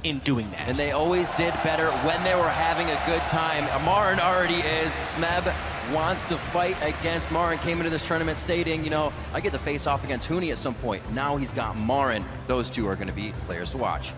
in doing that. And they always did better when they were having a good time. Marin already is. Smeb wants to fight against Marin. Came into this tournament stating, you know, I get to face off against Huni at some point. Now he's got Marin. Those two are going to be players to watch.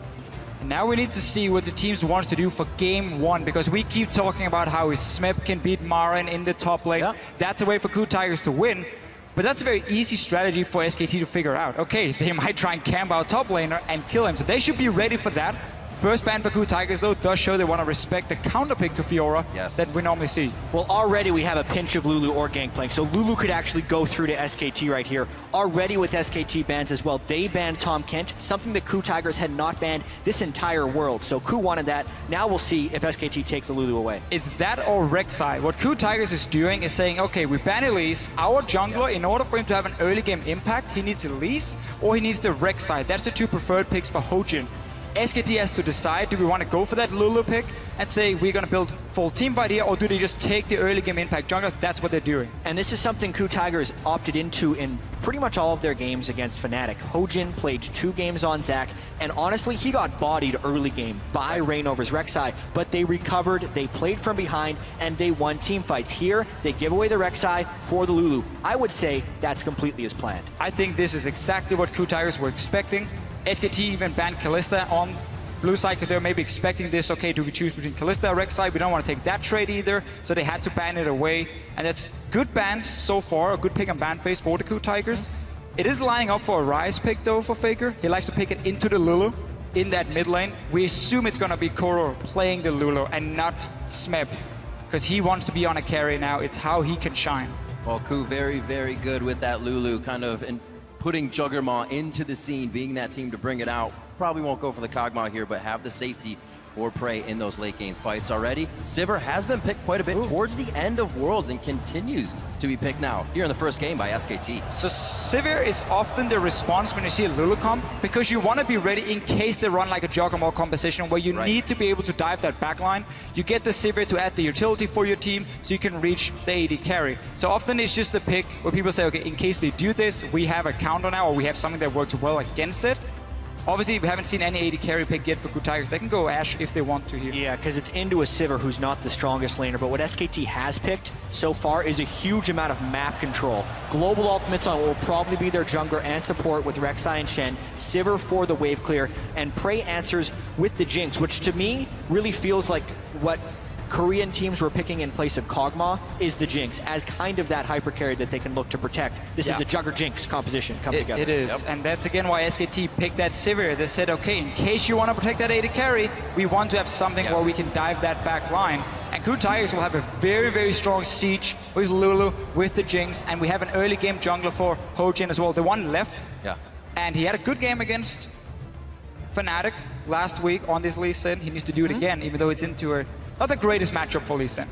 And now we need to see what the teams wants to do for game one, because we keep talking about how Smeb can beat Marin in the top lane. Yeah. That's a way for KOO Tigers to win. But that's a very easy strategy for SKT to figure out. Okay, they might try and camp our top laner and kill him, so they should be ready for that. First ban for KOO Tigers, though, does show they want to respect the counter pick to Fiora that we normally see. Well, already we have a pinch of Lulu or Gangplank, so Lulu could actually go through to SKT right here. Already with SKT bans as well, they banned Tahm Kench, something that KOO Tigers had not banned this entire world. So KOO wanted that. Now we'll see if SKT takes the Lulu away. It's that or Rek'Sai. What KOO Tigers is doing is saying, okay, we ban Elise. Our jungler, in order for him to have an early game impact, he needs Elise or he needs the Rek'Sai. That's the two preferred picks for Hojin. SKT has to decide, do we want to go for that Lulu pick and say we're going to build full team fight here, or do they just take the early game impact jungler? That's what they're doing. And this is something KOO Tigers opted into in pretty much all of their games against Fnatic. Hojin played 2 games on Zac, and honestly, he got bodied early game by Reignover's Rek'Sai, but they recovered, they played from behind, and they won team fights. Here, they give away the Rek'Sai for the Lulu. I would say that's completely as planned. I think this is exactly what KOO Tigers were expecting. SKT even banned Kalista on blue side because they were maybe expecting this. Okay, do we choose between Kalista or Rek'Sai? We don't want to take that trade either, so they had to ban it away. And that's good bans so far, a good pick and ban phase for the KOO Tigers. It is lining up for a Ryze pick though for Faker. He likes to pick it into the Lulu in that mid lane. We assume it's going to be KOO playing the Lulu and not Smeb, because he wants to be on a carry now. It's how he can shine. Well, KOO very, very good with that Lulu, kind of putting Juggernaut into the scene, being that team to bring it out. Probably won't go for the Kog'Maw here, but have the safety for Prey in those late game fights already. Sivir has been picked quite a bit towards the end of Worlds and continues to be picked now here in the first game by SKT. So Sivir is often the response when you see a Lulu comp, because you want to be ready in case they run like a Juggernaut composition where you need to be able to dive that backline. You get the Sivir to add the utility for your team so you can reach the AD carry. So often it's just a pick where people say, okay, in case they do this, we have a counter now, or we have something that works well against it. Obviously, we haven't seen any AD carry pick yet for KOO Tigers. They can go Ashe if they want to here. Yeah, because it's into a Sivir who's not the strongest laner, but what SKT has picked so far is a huge amount of map control. Global ultimates on will probably be their jungler and support with Rek'Sai and Shen, Sivir for the wave clear, and Prey answers with the Jinx, which to me really feels like what Korean teams were picking in place of Kog'Maw is the Jinx as kind of that hyper carry that they can look to protect. This is a Jugger Jinx composition coming together. It is, and that's again why SKT picked that Sivir. They said, okay, in case you want to protect that AD carry, we want to have something where we can dive that back line. And KOO Tigers will have a very, very strong siege with Lulu, with the Jinx, and we have an early game jungler for Hojin as well. The one left, and he had a good game against Fnatic last week on this Lee Sin. He needs to do it again, even though it's into a not the greatest matchup for Lee Sin.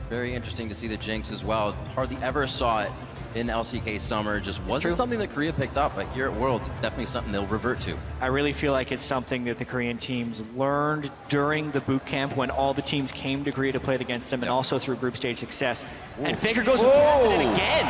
Very interesting to see the Jinx as well. Hardly ever saw it in LCK Summer. Just wasn't something that Korea picked up, but here at Worlds, it's definitely something they'll revert to. I really feel like it's something that the Korean teams learned during the boot camp when all the teams came to Korea to play against them, and also through group stage success. And Faker goes with President again.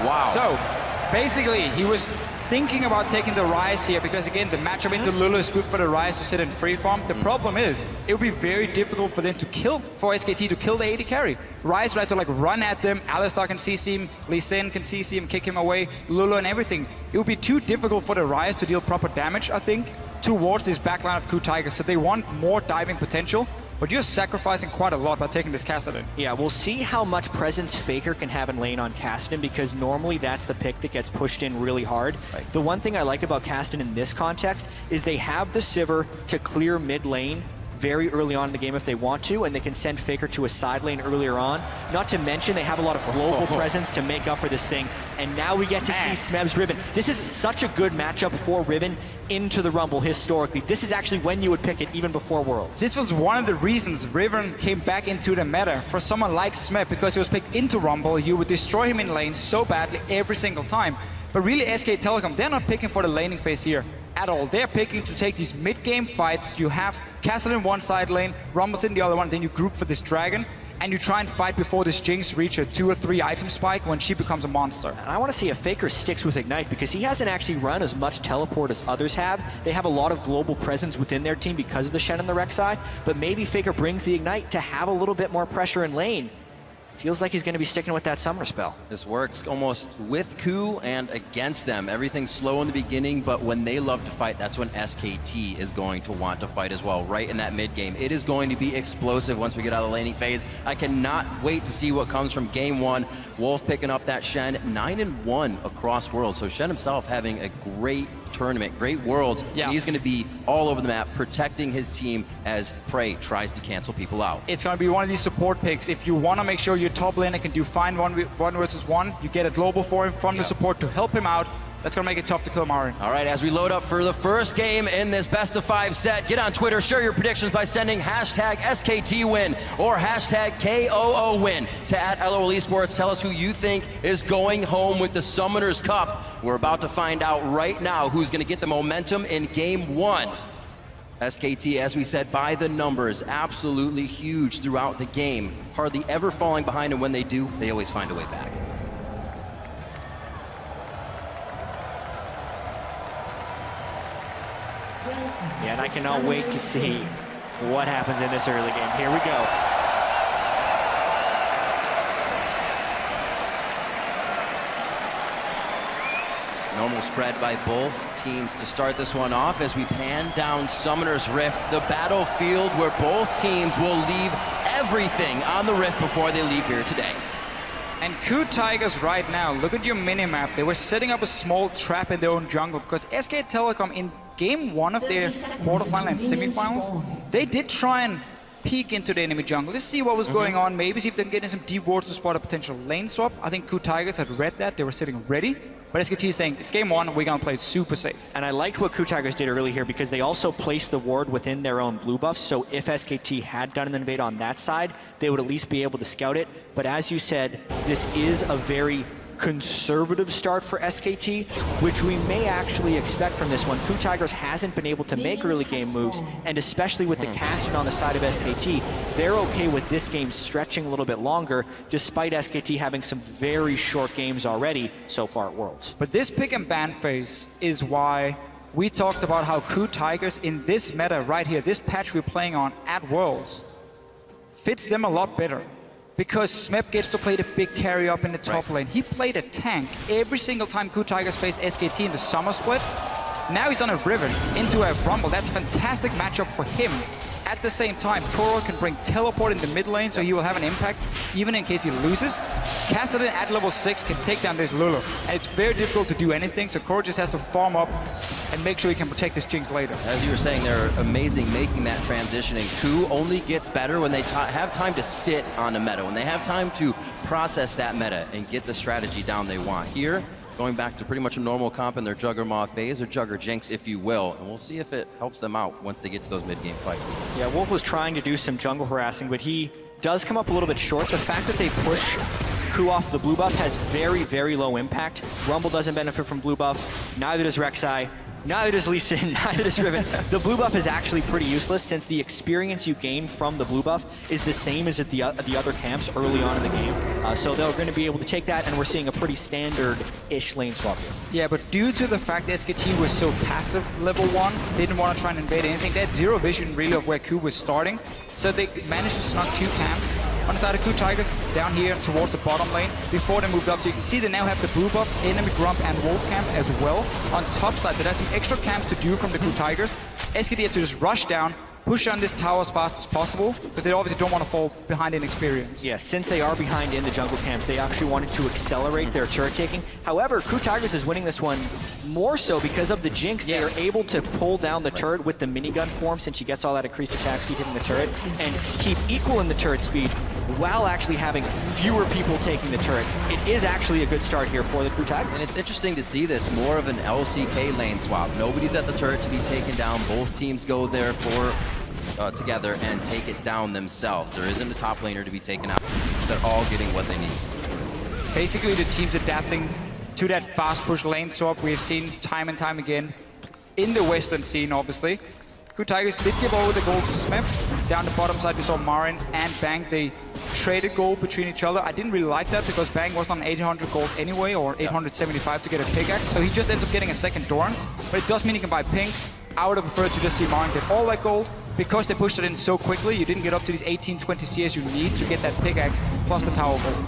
Wow. So basically, he was thinking about taking the Ryze here because, again, the matchup into Lulu is good for the Ryze to sit in free farm. The problem is, it would be very difficult for them to kill, for SKT to kill the AD carry. Ryze would have to like run at them, Alistar can CC him, Lee Sin can CC him, kick him away, Lulu and everything. It would be too difficult for the Ryze to deal proper damage, I think, towards this backline of KOO Tigers. So they want more diving potential. But you're sacrificing quite a lot by taking this Kassadin. Yeah, we'll see how much presence Faker can have in lane on Kassadin, because normally that's the pick that gets pushed in really hard. The one thing I like about Kassadin in this context is they have the Sivir to clear mid lane very early on in the game if they want to, and they can send Faker to a side lane earlier on. Not to mention they have a lot of global presence to make up for this thing, and now we get to see Smeb's Riven. This is such a good matchup for Riven into the Rumble historically. This is actually when you would pick it even before Worlds. This was one of the reasons Riven came back into the meta for someone like Smeb, because he was picked into Rumble. You would destroy him in lane so badly every single time. But really, SK Telecom, they're not picking for the laning phase here at all. They're picking to take these mid-game fights. You have Castle in one side lane, Rumble's in the other one, then you group for this dragon. and you try and fight before this Jinx reach a 2 or 3 item spike when she becomes a monster. And I want to see if Faker sticks with Ignite, because he hasn't actually run as much teleport as others have. They have a lot of global presence within their team because of the Shen and the Rek'Sai, but maybe Faker brings the Ignite to have a little bit more pressure in lane. Feels like he's going to be sticking with that summer spell. This works almost with KOO and against them. Everything's slow in the beginning, but when they love to fight, that's when SKT is going to want to fight as well, right in that mid game. It is going to be explosive once we get out of the laning phase. I cannot wait to see what comes from game 1. Wolf picking up that Shen, 9-1 across Worlds. So Shen himself having a great tournament, great Worlds. Yeah. And he's going to be all over the map, protecting his team as Prey tries to cancel people out. It's going to be one of these support picks. If you want to make sure your top laner can do fine one versus one, you get a global for him from the support to help him out. That's going to make it tough to kill Marin. All right, as we load up for the first game in this best of 5 set, get on Twitter, share your predictions by sending hashtag SKTWin or hashtag KOOWin to @LOL Esports. Tell us who you think is going home with the Summoners Cup. We're about to find out right now who's going to get the momentum in game 1. SKT, as we said, by the numbers, absolutely huge throughout the game. Hardly ever falling behind, and when they do, they always find a way back. Yeah, and I cannot wait to see what happens in this early game. Here we go. Normal spread by both teams to start this one off as we pan down Summoner's Rift, the battlefield where both teams will leave everything on the Rift before they leave here today. And KOO Tigers right now, look at your minimap. They were setting up a small trap in their own jungle because SK Telecom in game 1 of their quarterfinal and semifinals, they did try and peek into the enemy jungle. Let's see what was going on, maybe see if they can get in some deep wards to spot a potential lane swap. I think KOO Tigers had read that, they were sitting ready. But SKT is saying, it's game 1, we're gonna play it super safe. And I liked what KOO Tigers did early here because they also placed the ward within their own blue buff, so if SKT had done an invade on that side, they would at least be able to scout it. But as you said, this is a very conservative start for SKT, which we may actually expect from this one. KOO Tigers hasn't been able to make early game moves, and especially with the casting on the side of SKT, they're okay with this game stretching a little bit longer, despite SKT having some very short games already so far at Worlds. But this pick and ban phase is why we talked about how KOO Tigers in this meta right here, this patch we're playing on at Worlds, fits them a lot better. Because Smep gets to play the big carry up in the top lane. He played a tank every single time KOO Tigers faced SKT in the summer split. Now he's on a Riven into a Rumble. That's a fantastic matchup for him. At the same time, KOO can bring teleport in the mid lane, so he will have an impact even in case he loses. Kassadin at level 6 can take down this Lulu. And it's very difficult to do anything, so KOO just has to farm up and make sure he can protect this Jinx later. As you were saying, they're amazing making that transition, and KOO only gets better when they have time to sit on the meta, when they have time to process that meta and get the strategy down they want. Here, going back to pretty much a normal comp in their Juggernaut phase, or Jugger Jinx, if you will, and we'll see if it helps them out once they get to those mid-game fights. Yeah, Wolf was trying to do some jungle harassing, but he does come up a little bit short. The fact that they push KOO off the blue buff has very, very low impact. Rumble doesn't benefit from blue buff, neither does Rek'Sai, neither does Lee Sin, neither does Riven. The blue buff is actually pretty useless since the experience you gain from the blue buff is the same as at the other camps early on in the game. So they're going to be able to take that, and we're seeing a pretty standard-ish lane swap here. Yeah, but due to the fact that SKT was so passive level 1, they didn't want to try and invade anything. They had zero vision really of where KOO was starting. So they managed to snuck 2 camps on the side of KOO Tigers down here towards the bottom lane before they moved up. So you can see they now have the blue buff, enemy Grump and Wolf camp as well on top side. So there's some extra camps to do from the KOO Tigers. SKT has to just rush down, push on this tower as fast as possible because they obviously don't want to fall behind in experience. Yeah, since they are behind in the jungle camps, they actually wanted to accelerate their turret taking. However, KOO Tigers is winning this one more so because of the Jinx. Yes. They are able to pull down the turret with the minigun form since she gets all that increased attack speed hitting the turret and keep equal in the turret speed while actually having fewer people taking the turret. It is actually a good start here for the KOO Tigers. And it's interesting to see this, more of an LCK lane swap. Nobody's at the turret to be taken down. Both teams go there for together and take it down themselves. There isn't a top laner to be taken out. They're all getting what they need. Basically, the team's adapting to that fast push lane swap we have seen time and time again in the Western scene, obviously. KOO Tigers did give over the goal to Smep. Down the bottom side, we saw Marin and Bang. They traded gold between each other. I didn't really like that because Bang was on 800 gold anyway, or 875 to get a pickaxe. So he just ends up getting a second Dorans. But it does mean he can buy pink. I would have preferred to just see Marin get all that gold. Because they pushed it in so quickly, you didn't get up to these 18-20 CS you need to get that pickaxe plus the tower gold.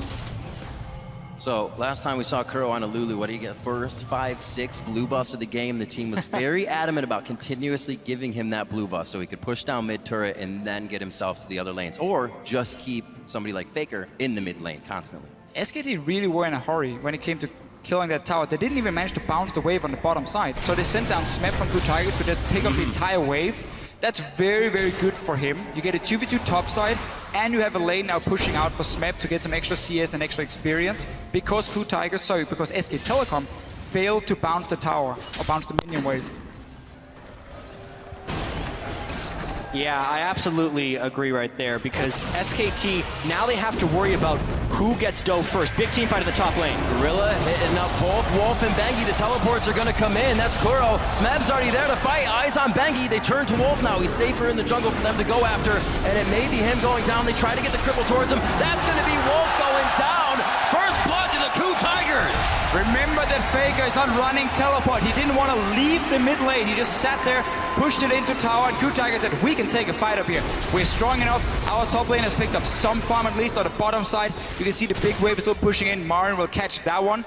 So last time we saw KOO on a Lulu, what do you get? First 5-6 blue buffs of the game. The team was very adamant about continuously giving him that blue buff so he could push down mid turret and then get himself to the other lanes, or just keep somebody like Faker in the mid lane constantly. SKT really were in a hurry when it came to killing that tower. They didn't even manage to bounce the wave on the bottom side. So they sent down Smep from KOO Tiger to just pick up the entire wave. That's very, very good for him. You get a 2v2 top side, and you have a lane now pushing out for Smep to get some extra CS and extra experience. Because KOO Tiger, because SK Telecom failed to bounce the tower, or bounce the minion wave. Yeah, I absolutely agree right there, because SKT, now they have to worry about who gets dough first. Big team fight at the top lane. Gorilla hitting up both Wolf and Bengi. The teleports are going to come in. That's KOO. Smeb's already there to fight. Eyes on Bengi. They turn to Wolf now. He's safer in the jungle for them to go after, and it may be him going down. They try to get the cripple towards him. That's going to be Wolf going down. First blood to the KOO Tigers. Remember that Faker is not running teleport. He didn't want to leave the mid lane. He just sat there, pushed it into tower, and KOO Tiger said, we can take a fight up here. We're strong enough. Our top lane has picked up some farm, at least on the bottom side. You can see the big wave is still pushing in. Marin will catch that one.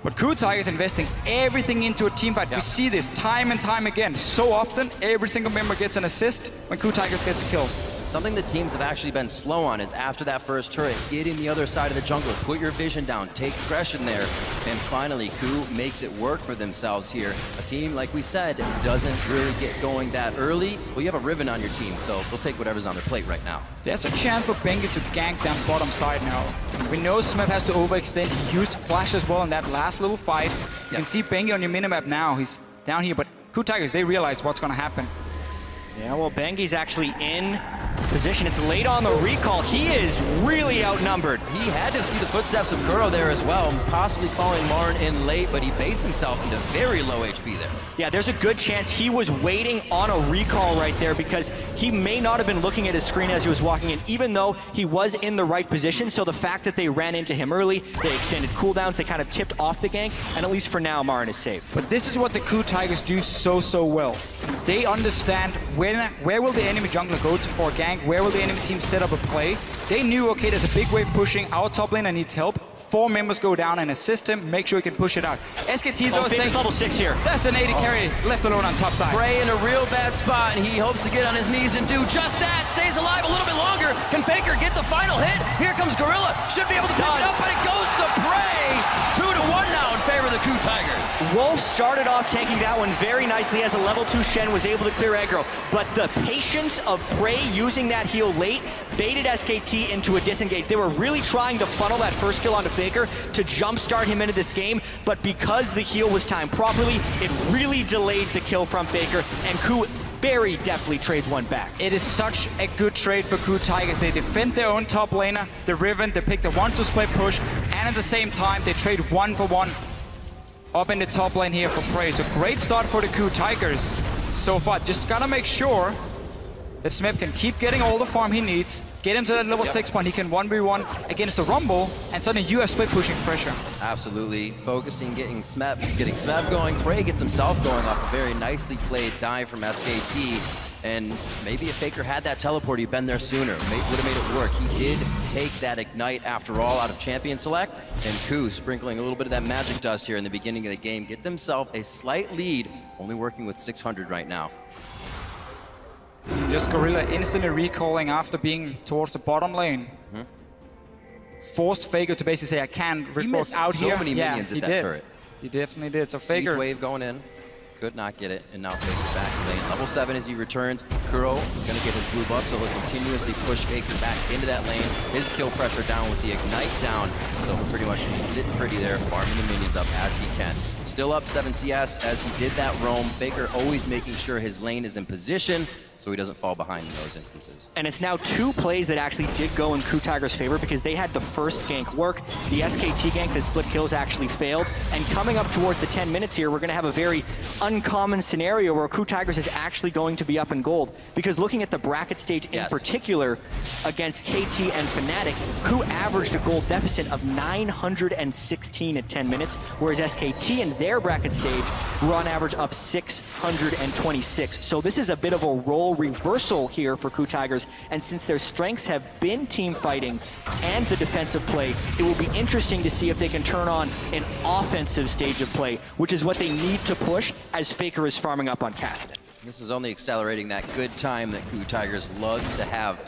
But KOO Tiger is investing everything into a team fight. We see this time and time again. So often, every single member gets an assist when KOO Tigers gets a kill. Something that teams have actually been slow on is after that first turret, get in the other side of the jungle, put your vision down, take aggression there, and finally KOO makes it work for themselves here. A team, like we said, doesn't really get going that early. Well, you have a Riven on your team, so they'll take whatever's on their plate right now. There's a chance for Bengi to gank down bottom side now. We know Smep has to overextend. He used Flash as well in that last little fight. You can see Bengi on your minimap now. He's down here, but KOO Tigers, they realize what's going to happen. Yeah, well, Bengi's actually in position. It's late on the recall. He is really outnumbered. He had to see the footsteps of KOO there as well, possibly calling Marin in late, but he baits himself into very low HP there. Yeah, there's a good chance he was waiting on a recall right there, because he may not have been looking at his screen as he was walking in, even though he was in the right position. So the fact that they ran into him early, they extended cooldowns, they kind of tipped off the gank, and at least for now, Marin is safe. But this is what the KOO Tigers do so well. They understand where will the enemy jungler go to for a gank, where will the enemy team set up a play. They knew, okay, there's a big wave pushing, our top laner needs help. 4 members go down and assist him, make sure he can push it out. SKT though, Faker's level 6 here. That's an 80 carry left alone on top side. Prey in a real bad spot, and he hopes to get on his knees and do just that. Stays alive a little bit longer. Can Faker get the final hit? Here comes Gorilla. Should be able to pick it up, but it goes to Prey. 2-1 now in favor of the KOO Tigers. Wolf started off tanking that one very nicely as a level 2 Shen was able to clear aggro, but the patience of Prey using that heal late baited SKT into a disengage. They were really trying to funnel that first kill onto Faker to jumpstart him into this game, but because the heal was timed properly, it really delayed the kill from Faker, and KOO very deftly trades one back. It is such a good trade for KOO Tigers. They defend their own top laner, the Riven, they pick the 1-2 split push, and at the same time, they trade 1-for-1 up in the top lane here for Prey. So great start for the KOO Tigers so far. Just gotta make sure that Smep can keep getting all the farm he needs, get him to that level 6 point, he can 1v1 against the Rumble, and suddenly you have split pushing pressure. Absolutely. Focusing, getting Smep going. Prey gets himself going off a very nicely played dive from SKT. And maybe if Faker had that teleport, he'd been there sooner. Would have made it work. He did take that Ignite after all out of Champion Select. And KOO sprinkling a little bit of that magic dust here in the beginning of the game. Get themselves a slight lead, only working with 600 right now. Just Gorilla instantly recalling after being towards the bottom lane. Forced Faker to basically say, I can't recall out so here. Many minions at that turret. He definitely did. So Seed Faker wave going in. Could not get it, and now Faker's back in lane. Level 7 as he returns. KOO gonna get his blue buff, so he'll continuously push Faker back into that lane. His kill pressure down with the Ignite down, so he'll pretty much be sitting pretty there, farming the minions up as he can. Still up 7 CS as he did that roam. Faker always making sure his lane is in position, so he doesn't fall behind in those instances. And it's now 2 plays that actually did go in KOO Tiger's favor because they had the first gank work. The SKT gank, the split kills actually failed. And coming up towards the 10 minutes here, we're going to have a very uncommon scenario where KOO Tigers is actually going to be up in gold. Because looking at the bracket stage in particular against KT and Fnatic, KOO averaged a gold deficit of 916 at 10 minutes, whereas SKT in their bracket stage were on average up 626. So this is a bit of a role reversal here for KOO Tigers, and since their strengths have been team fighting and the defensive play, it will be interesting to see if they can turn on an offensive stage of play, which is what they need to push as Faker is farming up on Kassadin. This is only accelerating that good time that KOO Tigers loves to have.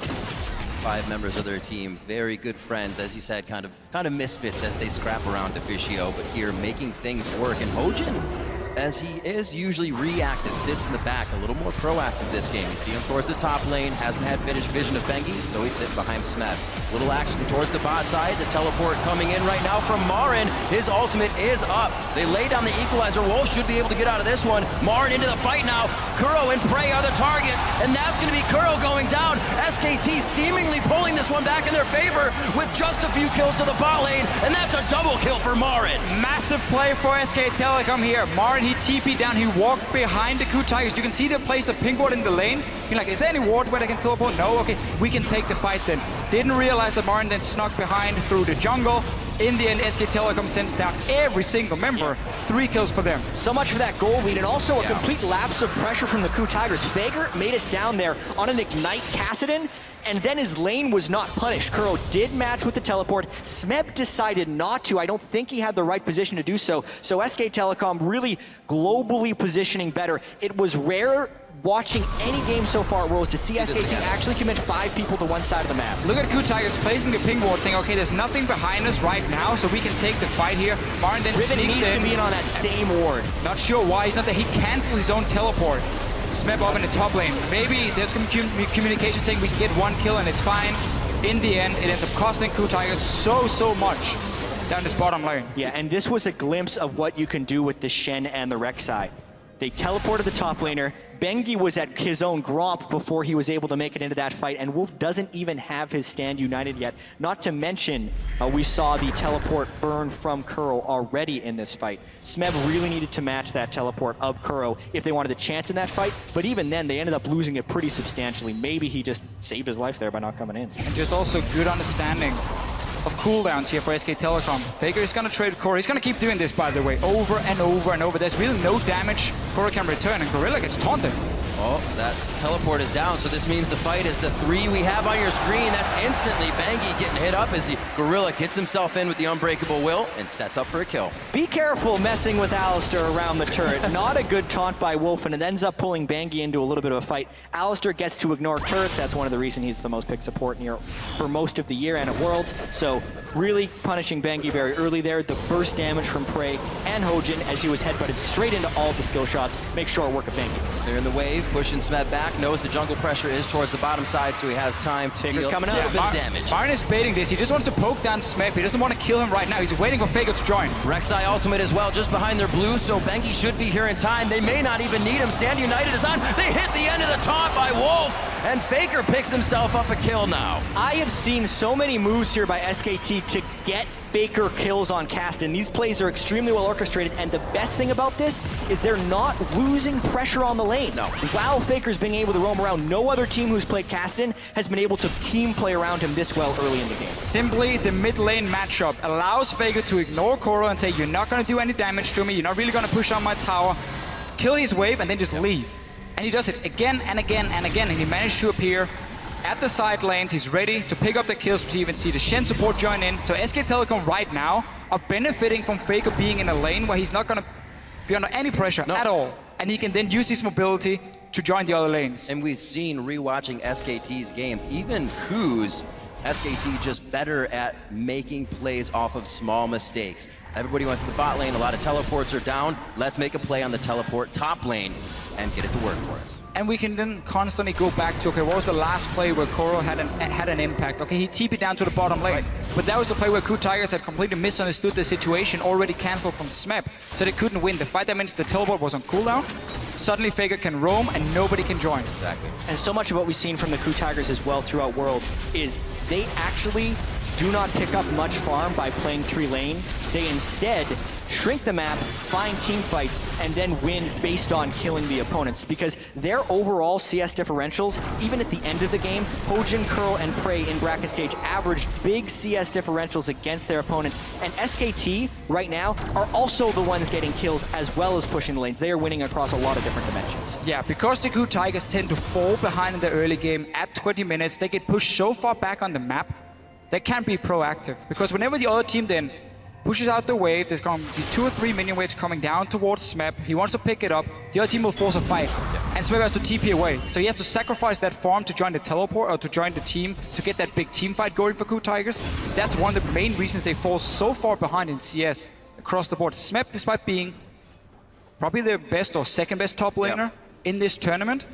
5 members of their team, very good friends, as you said, kind of misfits as they scrap around Deficio, but here making things work. And Hojin, as he is usually reactive, sits in the back, a little more proactive this game. You see him towards the top lane, hasn't had finished vision of Bengi, so he's sitting behind Smet. Little action towards the bot side, the teleport coming in right now from Marin. His ultimate is up. They lay down the equalizer. Wolf should be able to get out of this one. Marin into the fight now. KOO and Prey are the targets, and that's going to be KOO going down. SKT seemingly pulling this one back in their favor with just a few kills to the bot lane, and that's a double kill for Marin. Massive play for SK Telecom here. Marin, he TP'd down, he walked behind the KOO Tigers. You can see they placed a pink ward in the lane. You're like, is there any ward where they can teleport? No, okay, we can take the fight then. Didn't realize that Marin then snuck behind through the jungle. In the end, SK Telecom sends down every single member. 3 kills for them. So much for that goal lead, and also a complete lapse of pressure from the KOO Tigers. Faker made it down there on an Ignite Kassadin, and then his lane was not punished. KOO did match with the teleport. Smeb decided not to. I don't think he had the right position to do so. So SK Telecom really globally positioning better. It was rare watching any game so far at Worlds to see SKT actually commit 5 people to one side of the map. Look at KOO Tigers placing the ping ward, saying, okay, there's nothing behind us right now, so we can take the fight here. Marin then Riven sneaks needs to be in on that same ward. Not sure why, he's not there. He canceled his own teleport. Smeb up in the top lane. Maybe there's communication saying we can get 1 kill and it's fine. In the end, it ends up costing KOO Tigers so much down this bottom lane. Yeah, and this was a glimpse of what you can do with the Shen and the Rek'Sai. They teleported the top laner. Bengi was at his own Gromp before he was able to make it into that fight, and Wolf doesn't even have his stand united yet. Not to mention, we saw the teleport burn from KOO already in this fight. Smeb really needed to match that teleport of KOO if they wanted a chance in that fight, but even then, they ended up losing it pretty substantially. Maybe he just saved his life there by not coming in. And just also good understanding of cooldowns here for SK Telecom. Faker is going to trade Core. He's going to keep doing this, by the way, over and over and over. There's really no damage Core can return, and Gorilla gets taunted. Oh, that teleport is down, so this means the fight is the 3 we have on your screen. That's instantly Bengi getting hit up as the Gorilla gets himself in with the Unbreakable Will and sets up for a kill. Be careful messing with Alistar around the turret. Not a good taunt by Wolf, and it ends up pulling Bengi into a little bit of a fight. Alistar gets to ignore turrets. That's one of the reasons he's the most picked support here for most of the year and at Worlds. So really punishing Bengi very early there. The burst damage from Prey and Hojin as he was headbutted straight into all of the skill shots. Make short work of Bengi. They're in the wave, pushing Smet back, knows the jungle pressure is towards the bottom side, so he has time to deal coming a out. little bit of damage. Marin is baiting this. He just wants to poke down Smep. He doesn't want to kill him right now. He's waiting for Faker to join. Rek'Sai ultimate as well, just behind their blue, so Bengi should be here in time. They may not even need him. Stand United is on. They hit the end of the taunt by Wolf, and Faker picks himself up a kill now. I have seen so many moves here by SKT to get Faker kills on Kassadin. These plays are extremely well orchestrated, and the best thing about this is they're not losing pressure on the lanes. No. While Faker's being able to roam around, no other team who's played Kassadin has been able to team play around him this well early in the game. Simply, the mid lane matchup allows Faker to ignore Koro and say, you're not going to do any damage to me, you're not really going to push on my tower, kill his wave, and then just leave. And he does it again and again and again, and he managed to appear at the side lanes. He's ready to pick up the kills. We even see the Shen support join in. So SK Telecom right now are benefiting from Faker being in a lane where he's not going to be under any pressure at all. And he can then use his mobility to join the other lanes. And we've seen, rewatching SKT's games, even KOO's, SKT just better at making plays off of small mistakes. Everybody went to the bot lane, a lot of teleports are down. Let's make a play on the teleport top lane. and get it to work for us. And we can then constantly go back to, okay, what was the last play where KOO had an impact? Okay, he TP'd down to the bottom lane. But that was the play where KOO Tigers had completely misunderstood the situation, already cancelled from SMEP, so they couldn't win. The fight that means the teleport was on cooldown. Suddenly Faker can roam and nobody can join. Exactly. And so much of what we've seen from the KOO Tigers as well throughout Worlds is they actually do not pick up much farm by playing 3 lanes. They instead shrink the map, find team fights, and then win based on killing the opponents. Because their overall CS differentials, even at the end of the game, Hojin, Curl, and Prey in bracket stage averaged big CS differentials against their opponents. And SKT, right now, are also the ones getting kills as well as pushing the lanes. They are winning across a lot of different dimensions. Yeah, because the KOO Tigers tend to fall behind in the early game at 20 minutes, they get pushed so far back on the map, they can't be proactive. Because whenever the other team then pushes out the wave, there's going to be 2 or 3 minion waves coming down towards SMEP. He wants to pick it up. The other team will force a fight. And SMEP has to TP away. So he has to sacrifice that farm to join the teleport or to join the team to get that big team fight going for KOO Tigers. That's one of the main reasons they fall so far behind in CS across the board. SMEP, despite being probably the best or second best top laner in this tournament,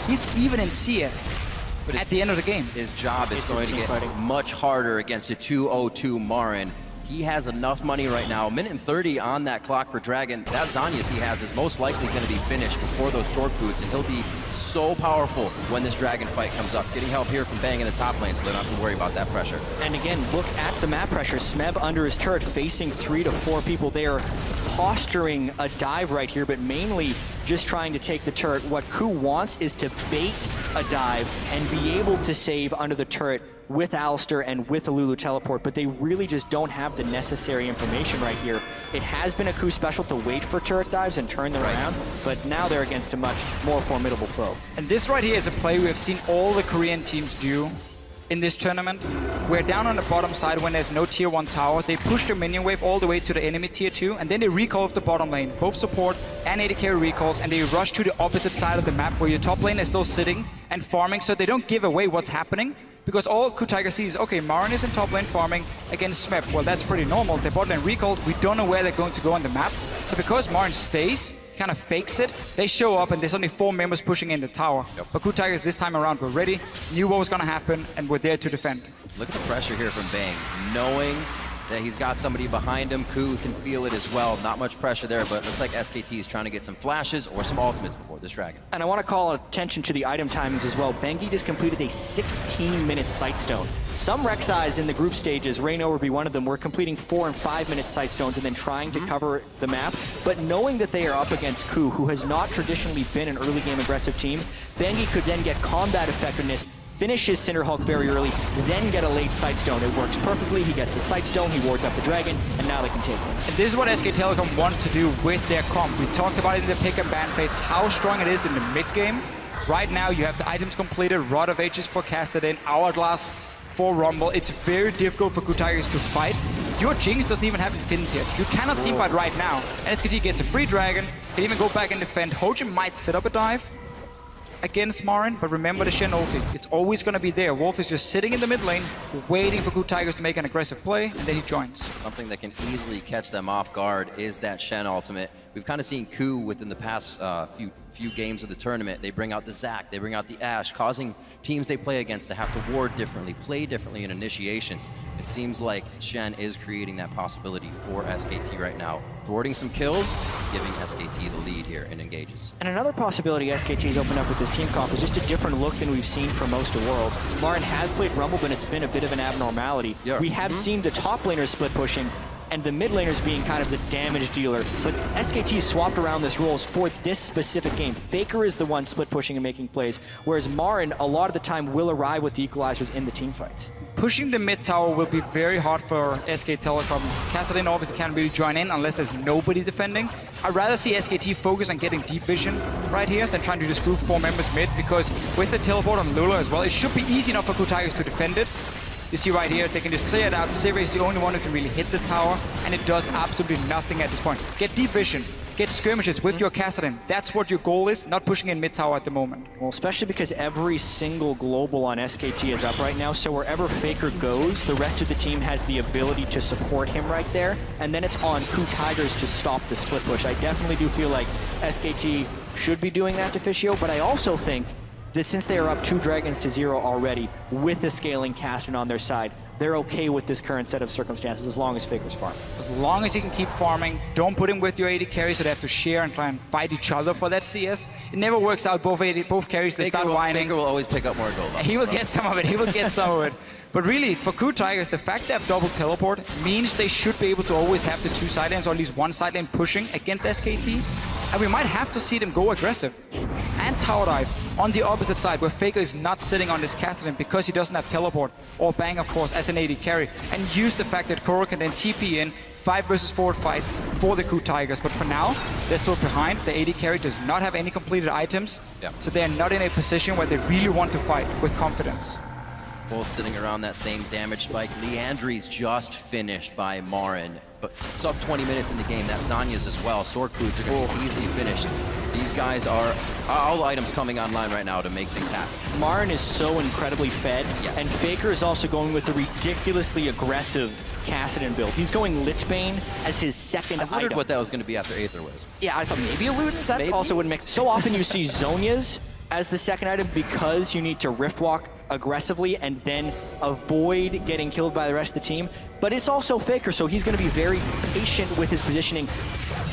he's even in CS. But at the end of the game, his job is going to get much harder against a 2-0-2 Marin. He has enough money right now. A minute and 30 on that clock for Dragon. That Zhonya's he has is most likely going to be finished before those sword boots, and he'll be so powerful when this Dragon fight comes up. Getting help here from Bang in the top lane, so they don't have to worry about that pressure. And again, look at the map pressure. Smeb under his turret facing 3 to 4 people. They are posturing a dive right here, but mainly just trying to take the turret. What KOO wants is to bait a dive and be able to save under the turret with Alistar and with a Lulu teleport, but they really just don't have the necessary information right here. It has been a KOO special to wait for turret dives and turn them around, but now they're against a much more formidable foe. And this right here is a play we have seen all the Korean teams do in this tournament. We're down on the bottom side when there's no tier 1 tower. They push the minion wave all the way to the enemy tier 2, and then they recall off the bottom lane. Both support and AD carry recalls, and they rush to the opposite side of the map where your top lane is still sitting and farming, so they don't give away what's happening. Because all KOO Tigers sees, okay, Marin is in top lane farming against SMEP. Well, that's pretty normal. Their bot lane recalled. We don't know where they're going to go on the map. So because Marin stays, kind of fakes it, they show up and there's only 4 members pushing in the tower. But KOO Tigers this time around were ready, knew what was going to happen, and were there to defend. Look at the pressure here from Bang. Knowing that he's got somebody behind him, KOO can feel it as well. Not much pressure there, but it looks like SKT is trying to get some flashes or some ultimates before this Dragon. And I want to call attention to the item timings as well. Bengi just completed a 16-minute Sightstone. Some Rek'Sais in the group stages, Reyno would be one of them, were completing 4- and 5-minute Sightstones and then trying to cover the map. But knowing that they are up against KOO, who has not traditionally been an early game aggressive team, Bengi could then get combat effectiveness, finish his Cinderhulk very early, then get a late Sightstone. It works perfectly. He gets the Sightstone, he wards up the Dragon, and now they can take him. And this is what SK Telecom wants to do with their comp. We talked about it in the pick and ban phase, how strong it is in the mid game. Right now, you have the items completed, Rod of Ages forecasted in, Hourglass for Rumble. It's very difficult for KOO Tigers to fight. Your Jinx doesn't even have Infinity yet. You cannot teamfight right now. And SKT gets a free Dragon, can even go back and defend. Hojin might set up a dive against Marin, but remember the Shen ulti. It's always going to be there. Wolf is just sitting in the mid lane, waiting for KOO Tigers to make an aggressive play, and then he joins. Something that can easily catch them off guard is that Shen ultimate. We've kind of seen KOO within the past few games of the tournament. They bring out the Zac, they bring out the Ashe, causing teams they play against to have to ward differently, play differently in initiations. It seems like Shen is creating that possibility for SKT right now. Thwarting some kills, giving SKT the lead here in engages. And another possibility SKT's opened up with this team comp is just a different look than we've seen for most of Worlds. Marin has played Rumble, but it's been a bit of an abnormality. We have seen the top laners split pushing, and the mid laners being kind of the damage dealer. But SKT swapped around this roles for this specific game. Faker is the one split pushing and making plays, whereas Marin, a lot of the time, will arrive with the equalizers in the team fights. Pushing the mid tower will be very hard for SK Telecom. Kassadin obviously can't really join in unless there's nobody defending. I'd rather see SKT focus on getting deep vision right here than trying to just group 4 members mid, because with the teleport on Lula as well, it should be easy enough for KOO Tigers to defend it. You see right here, they can just clear it out. Sivir is the only one who can really hit the tower, and it does absolutely nothing at this point. Get deep vision, get skirmishes with your Kassadin. That's what your goal is, not pushing in mid tower at the moment. Well, especially because every single global on SKT is up right now, so wherever Faker goes, the rest of the team has the ability to support him right there, and then it's on KOO Tigers to stop the split push. I definitely do feel like SKT should be doing that to Fischio, but I also think that since they are up 2 dragons to 0 already with the scaling Kassadin on their side, they're okay with this current set of circumstances as long as Faker's farm. As long as you can keep farming, don't put him with your AD carries so they have to share and try and fight each other for that CS. It never works out. Both carries, they start whining. Faker will always pick up more gold. He will get some of it. He will get some of it. But really, for KOO Tigers, the fact they have double teleport means they should be able to always have the 2 side lanes, or at least 1 side lane pushing against SKT. And we might have to see them go aggressive and tower dive on the opposite side, where Faker is not sitting on this Kassadin because he doesn't have teleport, or Bang, of course, as an AD carry, and use the fact that KOO can then TP in 5 versus 4 fight for the KOO Tigers. But for now, they're still behind. The AD carry does not have any completed items, so they're not in a position where they really want to fight with confidence. Both sitting around that same damage spike. Leandri's just finished by Marin, but sub 20 minutes in the game. That Zanya's as well. Sword boots are going to be easily finished. These guys are all the items coming online right now to make things happen. Marin is so incredibly fed, and Faker is also going with the ridiculously aggressive Kassadin build. He's going Lichbane as his second item. I wondered what that was going to be after Aether Wisp. Yeah, I thought maybe a Ludens. That also would mix. So often you see Zhonya's as the second item because you need to Rift Walk aggressively and then avoid getting killed by the rest of the team. But it's also Faker, so he's going to be very patient with his positioning.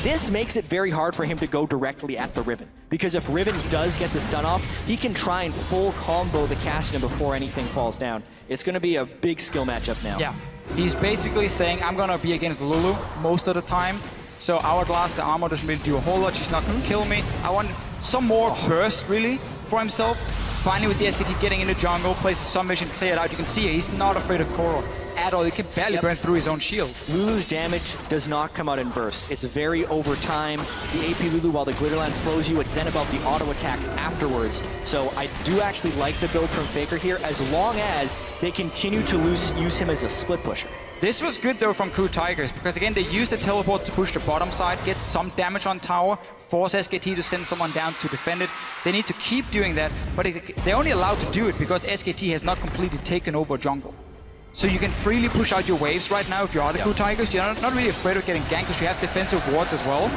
This makes it very hard for him to go directly at the Riven, because if Riven does get the stun off, he can try and full combo the Kassadin before anything falls down. It's going to be a big skill matchup now. Yeah, he's basically saying, I'm going to be against Lulu most of the time. So Hourglass, the armor doesn't really do a whole lot. She's not going to kill me. I want some more burst, really, for himself. Finally, with the SKT getting in the jungle, places some vision cleared out. You can see he's not afraid of KOO at all. He can barely burn through his own shield. Lulu's damage does not come out in burst. It's very over time. The AP Lulu, while the Glitterland slows you, it's then about the auto attacks afterwards. So I do actually like the build from Faker here, as long as they continue to use him as a split pusher. This was good though from KOO Tigers, because again they used the teleport to push the bottom side, get some damage on tower, force SKT to send someone down to defend it. They need to keep doing that, but they're only allowed to do it because SKT has not completely taken over jungle. So you can freely push out your waves right now if you are the KOO Tigers. You're not really afraid of getting ganked because you have defensive wards as well.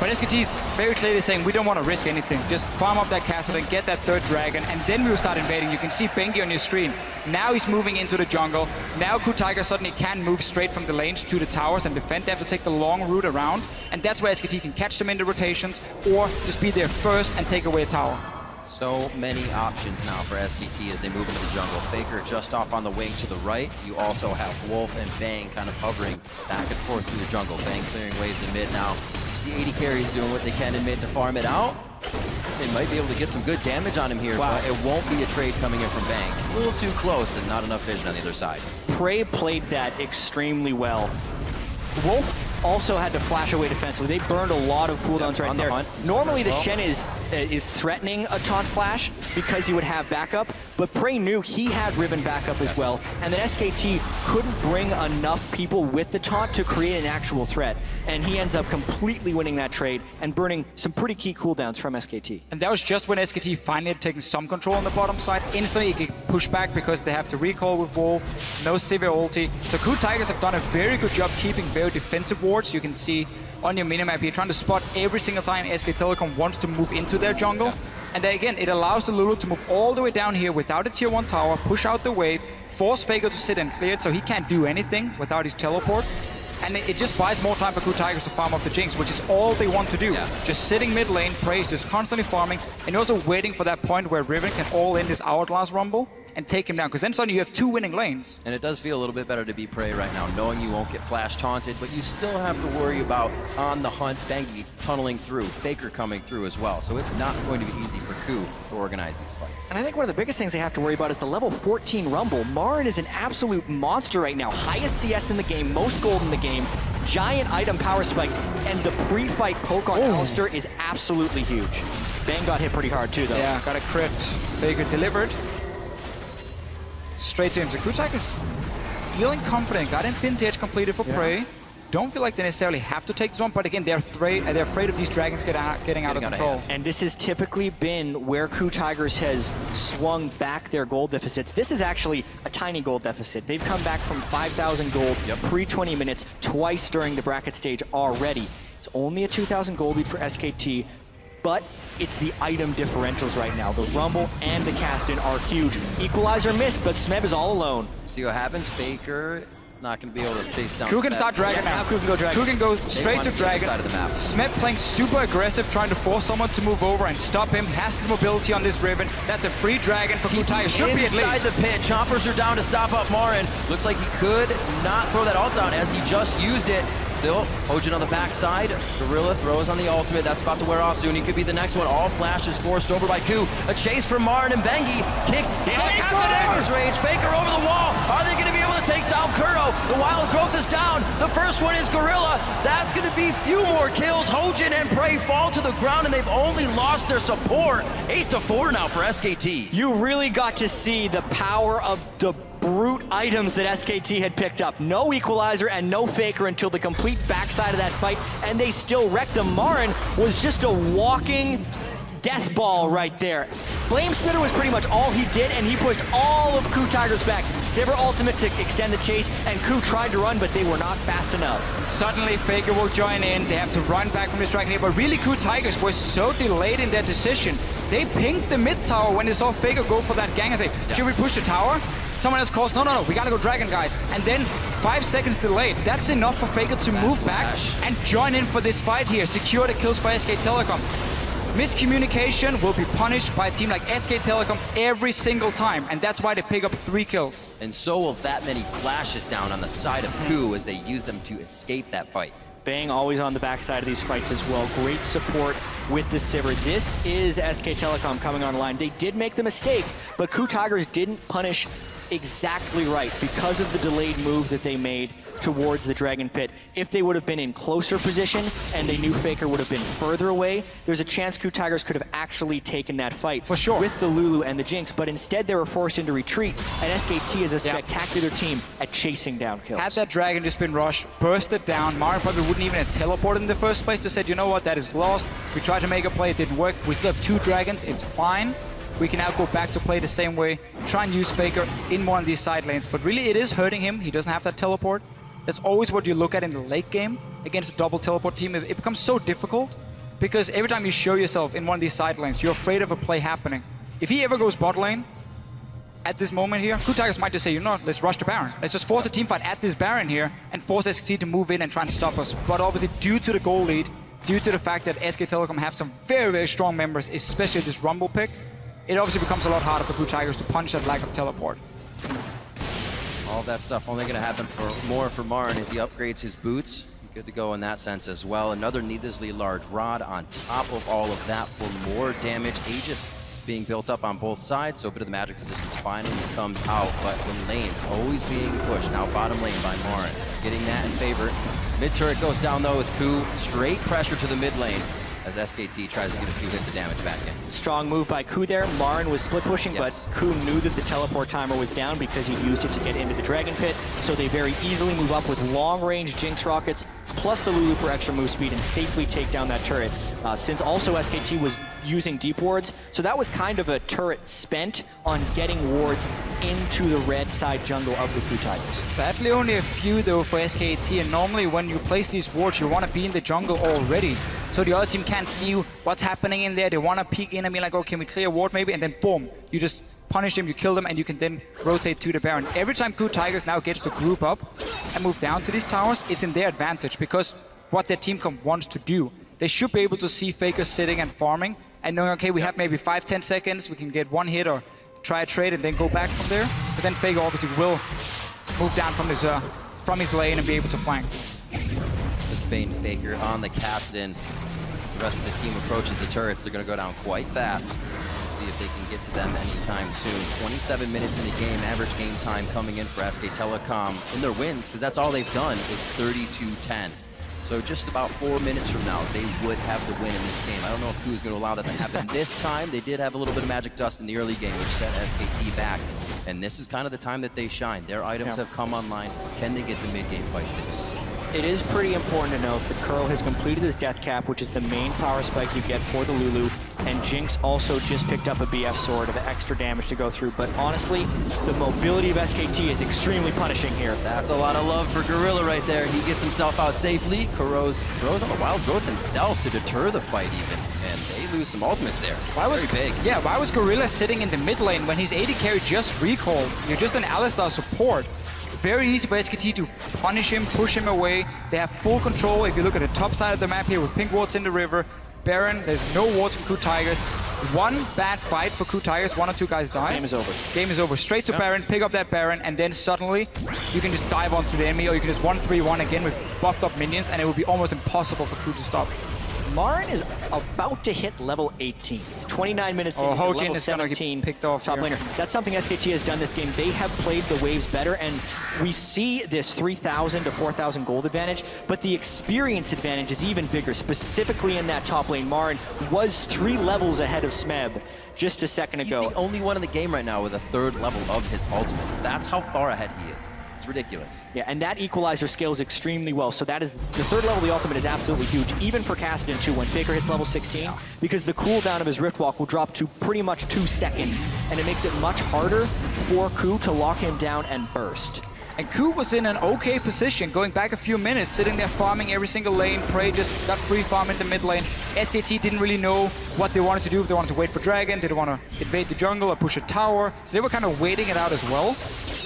But SKT is very clearly saying we don't want to risk anything. Just farm up that Kassadin, get that 3rd dragon, and then we'll start invading. You can see Bengi on your screen. Now he's moving into the jungle. Now KOO Tigers suddenly can move straight from the lanes to the towers and defend. They have to take the long route around, and that's where SKT can catch them in the rotations or just be there first and take away a tower. So many options now for SKT as they move into the jungle. Faker just off on the wing to the right. You also have Wolf and Bang kind of hovering back and forth through the jungle. Bang clearing waves in mid now. Just the AD carries doing what they can in mid to farm it out. They might be able to get some good damage on him here, but it won't be a trade coming in from Bang. A little too close and not enough vision on the other side. Prey played that extremely well. Wolf also had to flash away defensively. They burned a lot of cooldowns right there. Normally the Shen is threatening a taunt flash because he would have backup, but Prey knew he had Riven backup as well, and then SKT couldn't bring enough people with the taunt to create an actual threat, and he ends up completely winning that trade and burning some pretty key cooldowns from SKT. And that was just when SKT finally had taken some control on the bottom side. Instantly he could push back because they have to recall with Wolf, no severe ulti. So KOO Tigers have done a very good job keeping very defensive wards. You can see on your minimap here, trying to spot every single time SK Telecom wants to move into their jungle. And then again, it allows the Lulu to move all the way down here without a tier 1 tower, push out the wave, force Faker to sit and clear it so he can't do anything without his teleport. And it just buys more time for KOO Tigers to farm up the Jinx, which is all they want to do. Just sitting mid lane, Prey is just constantly farming, and also waiting for that point where Riven can all in this Hourglass Rumble and take him down, because then suddenly you have 2 winning lanes. And it does feel a little bit better to be Prey right now, knowing you won't get flash taunted, but you still have to worry about on the hunt, Bengi tunneling through, Faker coming through as well. So it's not going to be easy for KOO to organize these fights. And I think one of the biggest things they have to worry about is the level 14 Rumble. Marin is an absolute monster right now. Highest CS in the game, most gold in the game, giant item power spikes, and the pre-fight poke on Alistair is absolutely huge. Bang got hit pretty hard too, though. Yeah, got a crit. Faker delivered. Straight to him. So KOO Tigers feeling confident. Got in Vintage completed for Prey. don't feel like they necessarily have to take this one, but again, they're afraid of these dragons getting out of control. And this has typically been where KOO Tigers has swung back their gold deficits. This is actually a tiny gold deficit. They've come back from 5,000 gold pre-20 minutes twice during the bracket stage already. It's only a 2,000 gold lead for SKT, but it's the item differentials right now. The Rumble and the Caston are huge. Equalizer missed, but Smeb is all alone. See what happens. Faker not going to be able to chase down. KOO can start Dragon now. KOO can go Dragon. KOO can go straight to Dragon. Side of the map. Smeb playing super aggressive, trying to force someone to move over and stop him. Has the mobility on this Riven. That's a free Dragon for KOO Tigers. Should be at least. Inside the pit. Choppers are down to stop up Marin. Looks like he could not throw that ult down as he just used it. Still, Hojin on the backside. Gorilla throws on the ultimate. That's about to wear off soon. He could be the next one. All flashes forced over by KOO. A chase from Marin and Bengi. Kicked. Faker's range. Faker over the wall. Are they going to be able to take down Kuro? The Wild Growth is down. The first one is Gorilla. That's going to be few more kills. Hojin and Prey fall to the ground, and they've only lost their support. 8-4 now for SKT. You really got to see the power of the brute items that SKT had picked up. No Equalizer and no Faker until the complete backside of that fight, and they still wrecked them. Marin was just a walking death ball right there. Flame Spitter was pretty much all he did, and he pushed all of KOO Tigers back. Sivir ultimate to extend the chase, and KOO tried to run, but they were not fast enough. Suddenly, Faker will join in. They have to run back from this Dragon here, but really KOO Tigers were so delayed in their decision. They pinged the mid tower when they saw Faker go for that gang and say, should we push the tower? Someone else calls, no, we gotta go Dragon, guys. And then 5 seconds delayed. That's enough for Faker to move back and join in for this fight here. Secure the kills for SK Telecom. Miscommunication will be punished by a team like SK Telecom every single time, and that's why they pick up 3 kills. And so will that many flashes down on the side of KOO as they use them to escape that fight. Bang always on the backside of these fights as well. Great support with the Sivir. This is SK Telecom coming online. They did make the mistake, but KOO Tigers didn't punish exactly right because of the delayed move that they made towards the Dragon Pit. If they would have been in closer position and they knew Faker would have been further away, there's a chance KOO Tigers could have actually taken that fight. For sure. With the Lulu and the Jinx, but instead they were forced into retreat, and SKT is a spectacular team at chasing down kills. Had that Dragon just been rushed, bursted down, Marin probably wouldn't even have teleported in the first place. Just said, you know what, that is lost. We tried to make a play, it didn't work. We still have 2 Dragons, it's fine. We can now go back to play the same way, try and use Faker in one of these side lanes. But really, it is hurting him. He doesn't have that teleport. That's always what you look at in the late game against a double teleport team. It becomes so difficult because every time you show yourself in one of these side lanes, you're afraid of a play happening. If he ever goes bot lane, at this moment here, KOO Tigers might just say, you know, let's rush the Baron. Let's just force a team fight at this Baron here and force SKT to move in and try and stop us. But obviously, due to the goal lead, due to the fact that SK Telecom have some very, very strong members, especially this Rumble pick, it obviously becomes a lot harder for KOO Tigers to punch that lack of teleport. All that stuff only going to happen for Marin as he upgrades his boots. Good to go in that sense as well. Another needlessly large rod on top of all of that for more damage. Aegis being built up on both sides, so a bit of the magic resistance finally comes out. But when lane's always being pushed, now bottom lane by Marin. Getting that in favor. Mid turret goes down though with KOO. Straight pressure to the mid lane as SKT tries to get a few hits of damage back in. Strong move by KOO there. Marin was split pushing, but KOO knew that the teleport timer was down because he used it to get into the Dragon Pit. So they very easily move up with long-range Jinx rockets, plus the Lulu for extra move speed, and safely take down that turret. Since also SKT was using deep wards, so that was kind of a turret spent on getting wards into the red side jungle of the KOO Tigers. Sadly, only a few though for SKT, and normally when you place these wards, you want to be in the jungle already. So the other team can't see what's happening in there. They want to peek in and be like, oh, can we clear a ward maybe? And then boom, you just punish them, you kill them, and you can then rotate to the Baron. Every time KOO Tigers now gets to group up and move down to these towers, it's in their advantage because what their team wants to do. They should be able to see Faker sitting and farming and knowing, okay, we have maybe 5-10 seconds, we can get one hit or try a trade and then go back from there. But then Faker obviously will move down from his lane and be able to flank. With Bane Faker on the Caston, the rest of this team approaches the turrets. They're going to go down quite fast. We'll see if they can get to them anytime soon. 27 minutes in the game, average game time coming in for SK Telecom in their wins, because that's all they've done is 32-10. So just about 4 minutes from now, they would have the win in this game. I don't know if KOO is going to allow that to happen this time. They did have a little bit of magic dust in the early game, which set SKT back. And this is kind of the time that they shine. Their items have come online. Can they get the mid-game fights they do? It is pretty important to note that KOO has completed his death cap, which is the main power spike you get for the Lulu, and Jinx also just picked up a BF sword of extra damage to go through. But honestly, the mobility of SKT is extremely punishing here. That's a lot of love for Gorilla right there. He gets himself out safely. KOO's throws on a wild growth himself to deter the fight even, and they lose some ultimates there. Very big. Yeah, why was Gorilla sitting in the mid lane when his AD carry just recalled? You're just an Alistar support. Very easy for SKT to punish him, push him away. They have full control. If you look at the top side of the map here with pink wards in the river, Baron, there's no wards from KOO Tigers. One bad fight for KOO Tigers, 1 or 2 guys die. Game is over. Game is over. Straight to Baron, pick up that Baron, and then suddenly you can just dive onto the enemy, or you can just 1-3-1 again with buffed up minions, and it will be almost impossible for KOO to stop. Marin is about to hit level 18. He's 29 minutes in, he's at Hojin level is gonna get 17 picked off top here. laner. That's something SKT has done this game. They have played the waves better, and we see this 3,000 to 4,000 gold advantage, but the experience advantage is even bigger, specifically in that top lane. Marin was 3 levels ahead of Smeb just a second ago. He's the only one in the game right now with a 3rd level of his ultimate. That's how far ahead he is. It's ridiculous. Yeah, and that equalizer scales extremely well. So that is, the 3rd level of the ultimate is absolutely huge, even for Kassadin too, when Faker hits level 16, because the cooldown of his Rift Walk will drop to pretty much 2 seconds, and it makes it much harder for KOO to lock him down and burst. And KOO was in an okay position, going back a few minutes, sitting there farming every single lane. Prey just got free farm in the mid lane. SKT didn't really know what they wanted to do. If they wanted to wait for Dragon, did they want to invade the jungle or push a tower? So they were kind of waiting it out as well.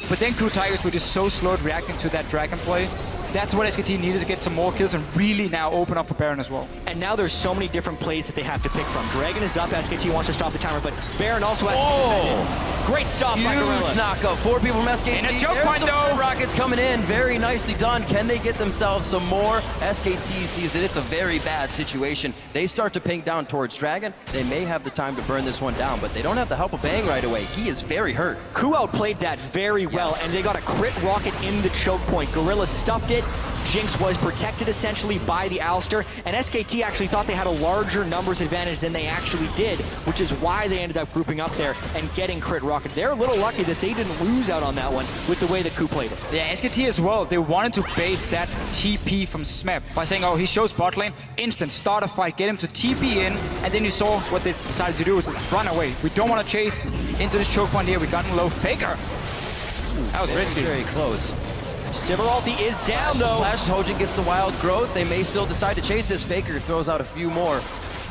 But then KOO Tigers were just so slow at reacting to that Dragon play. That's what SKT needed to get some more kills and really now open up for Baron as well. And now there's so many different plays that they have to pick from. Dragon is up, SKT wants to stop the timer, but Baron also has to defend it. Great stop by Gorilla. Huge knockup. 4 people from SKT. And a choke There's point, some though. rockets coming in. Very nicely done. Can they get themselves some more? SKT sees that it's a very bad situation. They start to ping down towards Dragon. They may have the time to burn this one down, but they don't have the help of Bang right away. He is very hurt. KOO outplayed that very well, and they got a crit rocket in the choke point. Gorilla stuffed it. Jinx was protected essentially by the Alistar, and SKT actually thought they had a larger numbers advantage than they actually did, which is why they ended up grouping up there and getting crit rocket. They're a little lucky that they didn't lose out on that one with the way that KOO played it. Yeah, SKT as well, they wanted to bait that TP from Smeb by saying, oh, he shows bot lane, instant, start a fight, get him to TP in, and then you saw what they decided to do was run away. We don't want to chase into this choke point here, we got him low. Faker! That was risky. Very close. Sivir ulti is down though. Flash, Hojin gets the wild growth. They may still decide to chase this. Faker throws out a few more.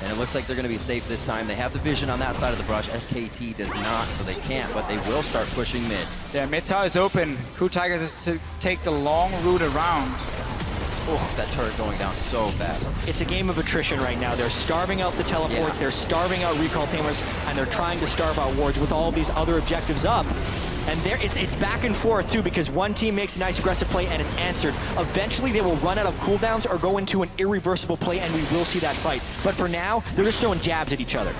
And it looks like they're going to be safe this time. They have the vision on that side of the brush. SKT does not, so they can't, but they will start pushing mid. Yeah, mid tower is open. KOO Tigers is to take the long route around. Oh, that turret going down so fast. It's a game of attrition right now. They're starving out the teleports, they're starving out recall tamers, and they're trying to starve out wards with all of these other objectives up. And there, it's back and forth too, because one team makes a nice aggressive play and it's answered. Eventually they will run out of cooldowns or go into an irreversible play, and we will see that fight. But for now, they're just throwing jabs at each other.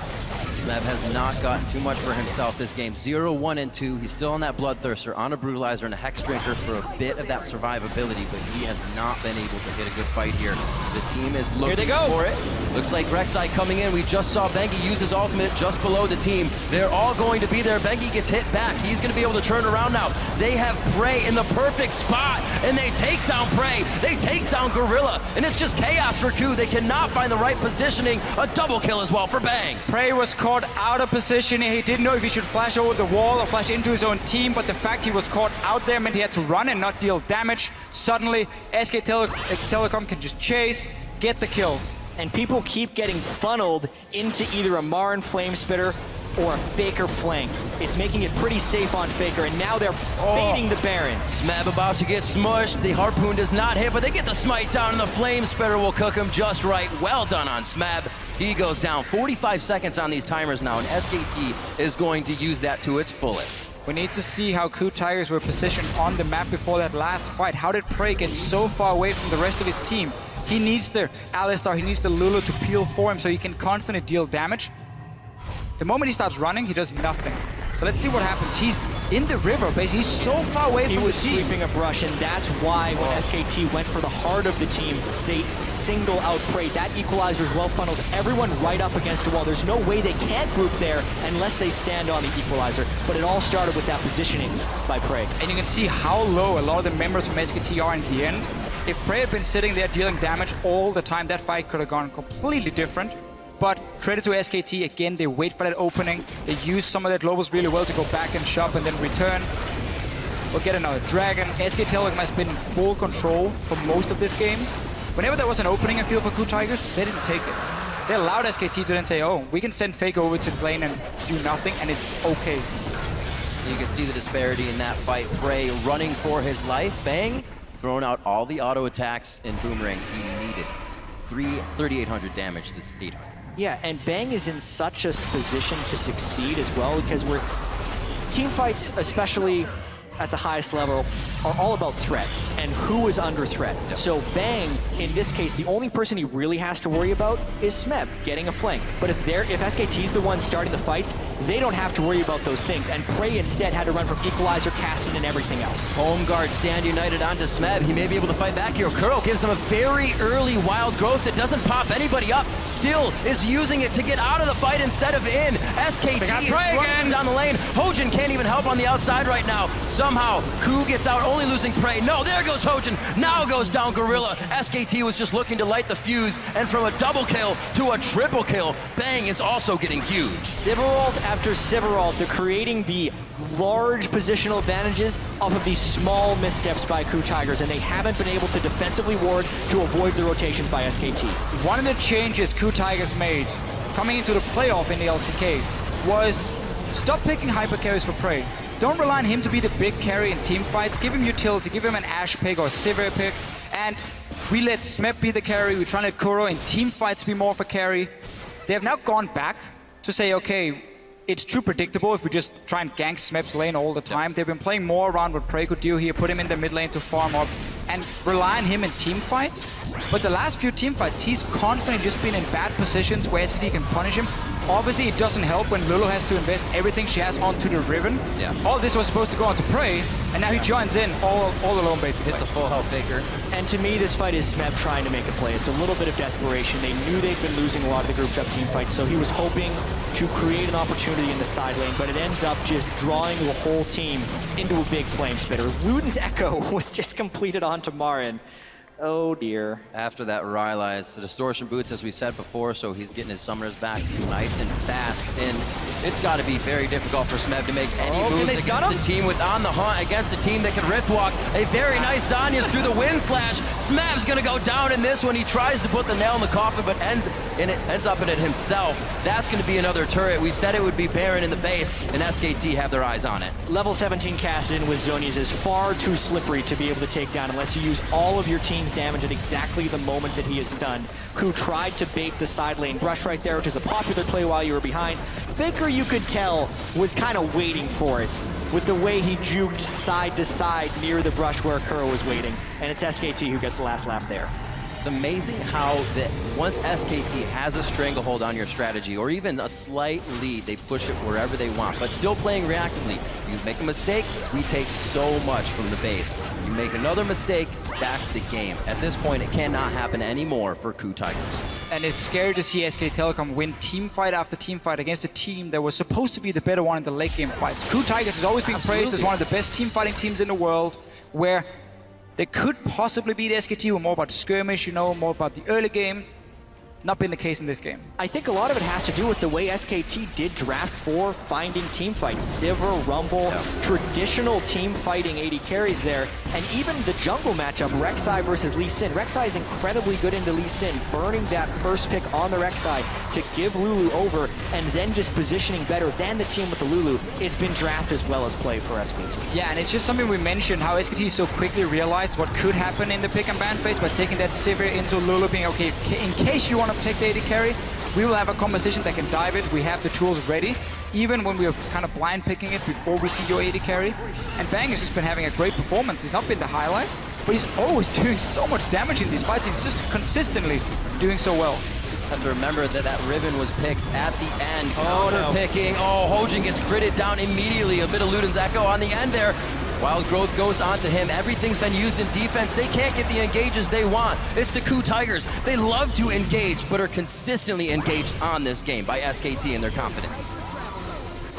Smeb has not gotten too much for himself this game. 0, 1, and 2. He's still on that Bloodthirster, on a Brutalizer, and a Hex Drinker for a bit of that survivability, but he has not been able to hit a good fight here. The team is looking for it. Looks like Rek'Sai coming in. We just saw Bengi use his ultimate just below the team. They're all going to be there. Bengi gets hit back. He's going to be able to turn around now. They have Prey in the perfect spot, and they take down Prey. They take down Gorilla, and it's just chaos for KOO. They cannot find the right positioning. A double kill as well for Bang. Prey was caught out of position. He didn't know if he should flash over the wall or flash into his own team, but the fact he was caught out there meant he had to run and not deal damage. Suddenly, Telecom can just chase, get the kills. And people keep getting funneled into either a Marin Flame Spitter or a Faker flank. It's making it pretty safe on Faker, and now they're baiting the Baron. Smeb about to get smushed. The Harpoon does not hit, but they get the smite down, and the Flame Spitter will cook him just right. Well done on Smeb. He goes down. 45 seconds on these timers now, and SKT is going to use that to its fullest. We need to see how KOO Tigers were positioned on the map before that last fight. How did Prey get so far away from the rest of his team? He needs the Alistar, he needs the Lulu to peel for him so he can constantly deal damage. The moment he starts running, he does nothing. So let's see what happens. He's in the river, basically. He's so far away from the team. He was sweeping a brush, and that's why when SKT went for the heart of the team, they single out Prey. That equalizer as well funnels everyone right up against a wall. There's no way they can't group there unless they stand on the equalizer. But it all started with that positioning by Prey. And you can see how low a lot of the members from SKT are in the end. If Prey had been sitting there dealing damage all the time, that fight could have gone completely different. But credit to SKT, again, they wait for that opening. They use some of their globals really well to go back and shop and then return. We'll get another dragon. SK Telecom has been in full control for most of this game. Whenever there was an opening in field for KOO Tigers, they didn't take it. They allowed SKT to then say, oh, we can send Fake over to this lane and do nothing, and it's okay. You can see the disparity in that fight. Prey running for his life. Bang, throwing out all the auto attacks and boomerangs he needed. 3,800 damage to this 800. Yeah, and Bang is in such a position to succeed as well because team fights, especially at the highest level, are all about threat and who is under threat. Yep. So Bang, in this case, the only person he really has to worry about is Smeb getting a flank. But if SKT's the one starting the fights, they don't have to worry about those things. And Prey instead had to run from Equalizer, Casting, and everything else. Home guard stand united onto Smeb. He may be able to fight back here. KOO gives him a very early wild growth that doesn't pop anybody up. Still is using it to get out of the fight instead of in. SKT is running down the lane. Hojin can't even help on the outside right now. Somehow, KOO gets out, only losing Prey. No, there goes Hojin. Now goes down Gorilla. SKT was just looking to light the fuse, and from a double kill to a triple kill, Bang is also getting huge. Sivarald after Sivarald, they're creating the large positional advantages off of these small missteps by KOO Tigers, and they haven't been able to defensively ward to avoid the rotations by SKT. One of the changes KOO Tigers made coming into the playoff in the LCK was stop picking hyper carries for Prey. Don't rely on him to be the big carry in team fights. Give him utility, give him an Ashe pick or a Sivir pick, and we let Smeb be the carry. We try to let KOO in team fights be more of a carry. They have now gone back to say, okay, it's too predictable if we just try and gank Smeb's lane all the time. They've been playing more around what Prey could do here, put him in the mid lane to farm up, and rely on him in team fights. But the last few team fights, he's constantly just been in bad positions where SKT can punish him. Obviously, it doesn't help when Lulu has to invest everything she has onto the Riven. Yeah. All this was supposed to go onto Prey, and now he joins in all alone, basically. It's a full health faker. And to me, this fight is Smeb trying to make a play. It's a little bit of desperation. They knew they'd been losing a lot of the grouped up team fights, so he was hoping to create an opportunity in the side lane, but it ends up just drawing the whole team into a big flame spitter. Luden's Echo was just completed onto Marin. Oh dear. After that Rylai's, the distortion boots, as we said before, so he's getting his summoners back nice and fast. And it's got to be very difficult for Smeb to make any moves against the team with On the Hunt, against the team that can rift walk. A very nice Zanya's through the wind slash. Smeb's going to go down in this one. He tries to put the nail in the coffin, but ends up in it himself. That's going to be another turret. We said it would be Baron in the base, and SKT have their eyes on it. Level 17 Cassidon with Zonias is far too slippery to be able to take down unless you use all of your team's damage at exactly the moment that he is stunned. KOO tried to bait the side lane brush right there, which is a popular play while you were behind. Faker, you could tell, was kind of waiting for it with the way he juked side to side near the brush where KOO was waiting. And it's SKT who gets the last laugh there. It's amazing how that once SKT has a stranglehold on your strategy or even a slight lead, they push it wherever they want, but still playing reactively. You make a mistake, we take so much from the base. You make another mistake, that's the game. At this point, it cannot happen anymore for KOO Tigers. And it's scary to see SK Telecom win team fight after team fight against a team that was supposed to be the better one in the late game fights. KOO Tigers has always been praised as one of the best team fighting teams in the world, where they could possibly beat SKT, who are more about skirmish, you know, more about the early game. Not been the case in this game. I think a lot of it has to do with the way SKT did draft for finding team fights. Sivir, Rumble, traditional team fighting AD carries there. And even the jungle matchup, Rek'Sai versus Lee Sin. Rek'Sai is incredibly good into Lee Sin, burning that first pick on the Rek'Sai to give Lulu over, and then just positioning better than the team with the Lulu. It's been draft as well as play for SKT. Yeah, and it's just something we mentioned, how SKT so quickly realized what could happen in the pick and ban phase by taking that Sivir into Lulu, being okay, in case you want to take the AD carry, we will have a composition that can dive it. We have the tools ready, even when we are kind of blind picking it before we see your AD carry. And Bang has just been having a great performance. He's not been the highlight, but he's always doing so much damage in these fights. He's just consistently doing so well. Have to remember that that Riven was picked at the end. Counter picking. Oh, Hojin gets critted down immediately. A bit of Luden's Echo on the end there. Wild Growth goes onto him. Everything's been used in defense. They can't get the engages they want. It's the KOO Tigers. They love to engage, but are consistently engaged on this game by SKT and their confidence.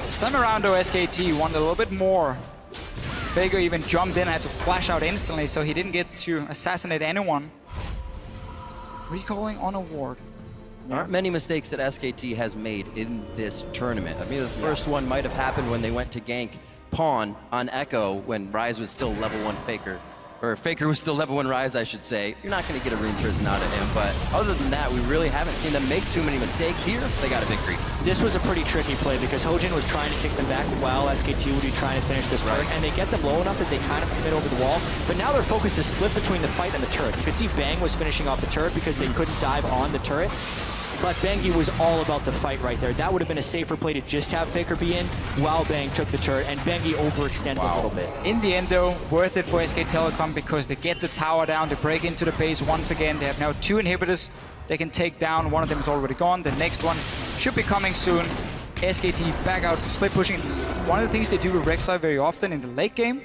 This time around, though, SKT wanted a little bit more Faker even jumped in and had to flash out instantly, so he didn't get to assassinate anyone. Recalling on a ward. There aren't many mistakes that SKT has made in this tournament. I mean, the first one might have happened when they went to gank Pawn on Echo when Ryze was still level 1 Faker. Or Faker was still level 1 Ryze, I should say. You're not going to get a Rune Prison out of him, but other than that, we really haven't seen them make too many mistakes here. They got a victory. This was a pretty tricky play because Hojin was trying to kick them back while SKT would be trying to finish this turret, and they get them low enough that they kind of commit over the wall, but now their focus is split between the fight and the turret. You could see Bang was finishing off the turret because they couldn't dive on the turret. But Bengi was all about the fight right there. That would have been a safer play to just have Faker be in while Bang took the turret, and Bengi overextended a little bit. In the end though, worth it for SK Telecom because they get the tower down, they break into the base once again. They have now 2 inhibitors they can take down. One of them is already gone. The next one should be coming soon. SKT back out, split pushing. One of the things they do with Rek'Sai very often in the late game,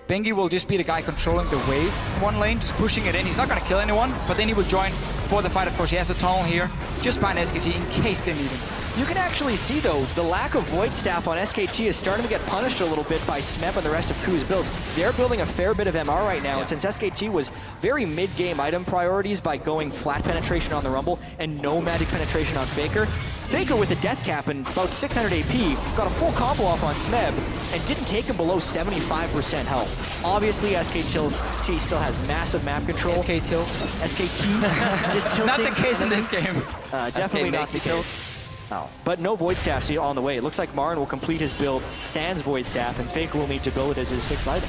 Bengi will just be the guy controlling the wave in one lane, just pushing it in. He's not going to kill anyone, but then he will join for the fight. Of course, he has a tunnel here, just behind SKT in case they need him. You can actually see, though, the lack of Void Staff on SKT is starting to get punished a little bit by Smeb and the rest of KOO's builds. They're building a fair bit of MR right now, and since SKT was very mid-game item priorities by going flat penetration on the Rumble and no magic penetration on Faker, Faker with a death cap and about 600 AP got a full combo off on Smeb and didn't take him below 75% health. Obviously, SKT still has massive map control. SKT. Just tilting. Not the case in this game. Definitely not the case. Oh. But no Void Staff on the way. It looks like Marin will complete his build sans Void Staff, and Faker will need to build it as his 6th item.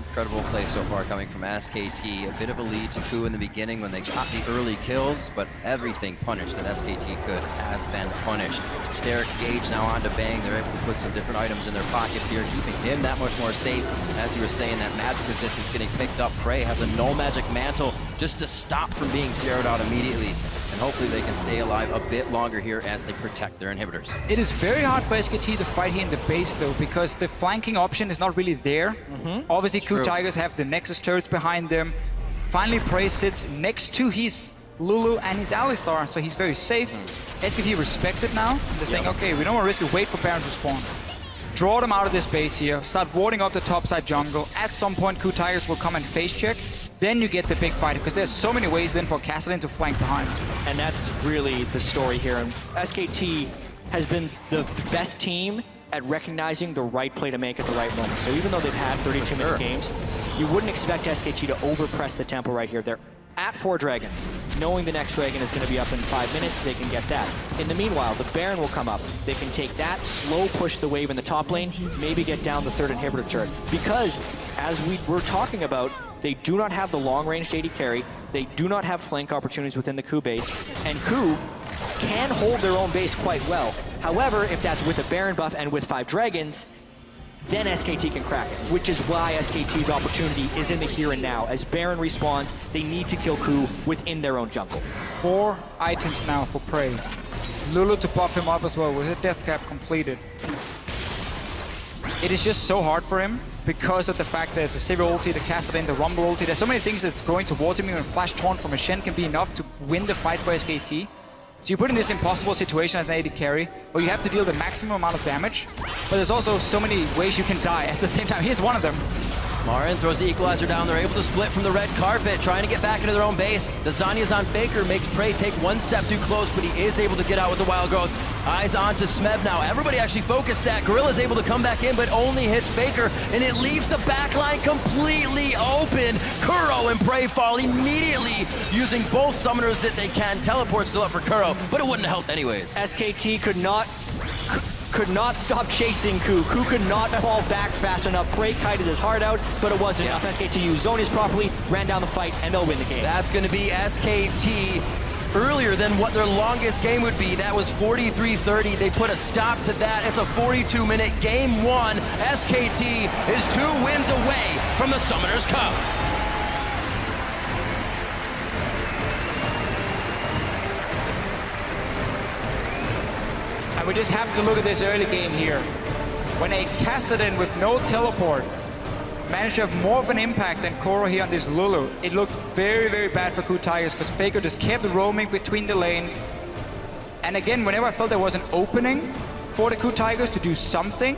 Incredible play so far coming from SKT. A bit of a lead to KOO in the beginning when they got the early kills, but everything punished that SKT could has been punished. Steric's Gauge now onto Bang. They're able to put some different items in their pockets here, keeping him that much more safe. As you were saying, that magic resistance getting picked up. Prey has a null magic mantle just to stop from being zeroed out immediately. And hopefully they can stay alive a bit longer here as they protect their inhibitors. It is very hard for SKT to fight here in the base though, because the flanking option is not really there. Obviously, KOO Tigers have the Nexus turrets behind them. Finally, Prey sits next to his Lulu and his Alistar, so he's very safe. SKT respects it now. They're saying, okay, we don't want to risk it, wait for Baron to spawn. Draw them out of this base here, start warding up the topside jungle. At some point, KOO Tigers will come and face check. Then you get the big fight, because there's so many ways then for Kassadin to flank behind. And that's really the story here. And SKT has been the best team at recognizing the right play to make at the right moment. So even though they've had 32-minute games, you wouldn't expect SKT to overpress the tempo right here. They're at 4 dragons. Knowing the next dragon is going to be up in 5 minutes, they can get that. In the meanwhile, the Baron will come up. They can take that, slow push the wave in the top lane, maybe get down the 3rd inhibitor turret. Because, as we were talking about, they do not have the long-range AD carry, they do not have flank opportunities within the KOO base, and KOO can hold their own base quite well. However, if that's with a Baron buff and with 5 dragons, then SKT can crack it, which is why SKT's opportunity is in the here and now. As Baron respawns, they need to kill KOO within their own jungle. 4 items now for Prey. Lulu to buff him up as well with her death cap completed. It is just so hard for him because of the fact that there's a Sivir ulti, the Kassadin, the Rumble ulti. There's so many things that's going towards him. Even Flash Taunt from a Shen can be enough to win the fight for SKT. So you put in this impossible situation as an AD carry, where you have to deal the maximum amount of damage, but there's also so many ways you can die at the same time. Here's one of them. Marin throws the equalizer down. They're able to split from the red carpet, trying to get back into their own base. The Zanya's on Faker, makes Prey take one step too close, but he is able to get out with the Wild Growth. Eyes on to Smeb now. Everybody actually focused that. Gorilla's able to come back in, but only hits Faker, and it leaves the backline completely open. Kuro and Prey fall immediately, using both summoners that they can. Teleport still up for Kuro, but it wouldn't have helped anyways. SKT could not stop chasing KOO. KOO could not fall back fast enough. Prey kited his heart out, but it wasn't enough. SKT used Zonius properly, ran down the fight, and they'll win the game. That's going to be SKT earlier than what their longest game would be. That was 43-30. They put a stop to that. It's a 42-minute game 1. SKT is 2 wins away from the Summoners Cup. And we just have to look at this early game here. When a Kassadin with no teleport managed to have more of an impact than Koro here on this Lulu, it looked very, very bad for KOO Tigers because Faker just kept roaming between the lanes. And again, whenever I felt there was an opening for the KOO Tigers to do something,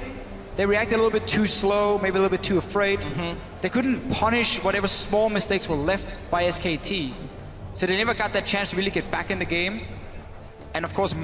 they reacted a little bit too slow, maybe a little bit too afraid. They couldn't punish whatever small mistakes were left by SKT. So they never got that chance to really get back in the game. And of course,